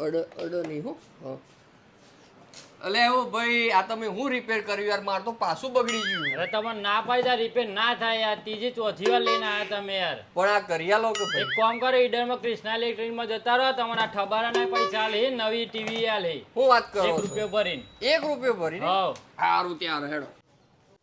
અડો નહીં હો. અલે એવું ભાઈ આ તમે હું રિપેર કર્યું યાર, માર તો પાછું બગડી ગયું. અરે તમને ના પાડ્યા રિપેર ના થાય યાર, ત્રીજી ચોથી વાર લઈને આવ્યા તમે યાર. પણ આ કર્યા લો કે એક ભાઈ કામ કરો, ઈડરમાં કૃષ્ણા ઇલેક્ટ્રિકમાં જતા રહો, તમારા ઠબારાના પૈસા લે, નવી ટીવી આ લે, હું વાત કરો 1 છો? રૂપિયો ભરીને. 1 રૂપિયો ભરીને? હોવ. સારું ત્યાં હેડો.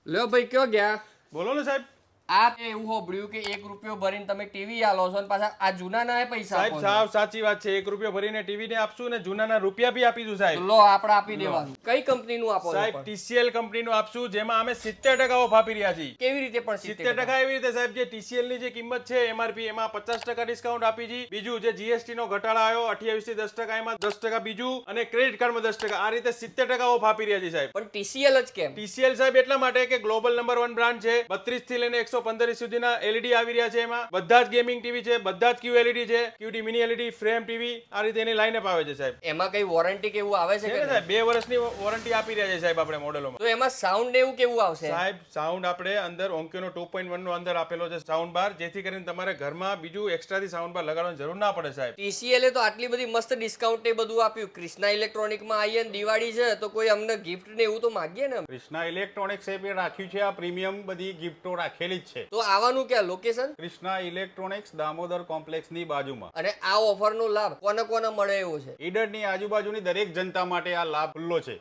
લ્યો ભાઈ કયો ગયા? બોલો ને સાહેબ. આ તે એવું હોભળ્યું કે 1 રૂપિયો ભરીને તમે ટીવી આલો છો અને પાછા આ જૂનાના એ પૈસા સાહેબ આપો છો. સાવ સાચી વાત છે. 1 રૂપિયો ભરીને ટીવી ને આપશું ને જૂનાના રૂપિયા બી આપીશું સાહેબ. લો આપણે આપી દેવાનું. કઈ કંપનીનું આપો છો સાહેબ પણ? TCL કંપનીનું આપશું, જેમાં અમે 70% ઓફ આપી રહ્યા છીએ. કેવી રીતે પણ 70% એવી રીતે સાહેબ, જે TCL ની જે કિંમત છે MRP, એમાં 50% ડિસ્કાઉન્ટ આપી છે. બીજું જે GST નો ઘટાડો આવ્યો 28 થી 10%, એમાં 10% બીજું, અને ક્રેડિટ કાર્ડમાં 10%, આ રીતે 70% ઓફ આપી રહ્યા છે સાહેબ. પણ TCL જ કેમ? TCL સાહેબ એટલા માટે કે ગ્લોબલ નંબર 1 બ્રાન્ડ છે. 32 થી લઈને 115 સુધીના LED આવી રહ્યા છે. એમાં બધા જ ગેમિંગ ટીવી છે, બધા જ QLED છે, QD mini LED, frame TV, આ રીતે એની લાઈનઅપ આવે છે સાહેબ. એમાં કઈ વોરંટી કેવું આવે છે છે કે ને નહીં? સાહેબ 2 વર્ષની વોરંટી આપી રહ્યા છે સાહેબ આપણે મોડેલોમાં. તો એમાં સાઉન્ડ એવું કેવું આવશે? સાહેબ સાઉન્ડ આપણે અંદર ઓન્ક્યુનો 2.1 નો અંદર આપેલો છે સાઉન્ડ બાર, જેથી કરીને તમારે ઘરમાં બીજું એક્સ્ટ્રાથી સાઉન્ડ બાર લગાડવાની જરૂર ના પડે સાહેબ. TCL તો આટલી બધી મસ્ત ડિસ્કાઉન્ટ એ બધું આપ્યું. કૃષ્ણા ઇલેક્ટ્રોનિકમાં આવીએ ને દિવાળી છે તો કોઈ અમને ગિફ્ટ ને એવું તો માંગીએ ને. કૃષ્ણા ઇલેક્ટ્રોનિક્સ એ બી રાખ્યું છે, આ પ્રીમિયમ બધી ગિફ્ટો રાખેલી જ છે. તો આવવાનું ક્યાં લોકેશન? કૃષ્ણા ઇલેક્ટ્રોનિક્સ દામોદર કોમ્પ્લેક્સની બાજુમાં. અને આ ઓફરનો લાભ કોને કોને મળે એવો છે? ઈડરની આજુબાજુની દરેક જનતા માટે આ લાભ ખુલ્લો છે.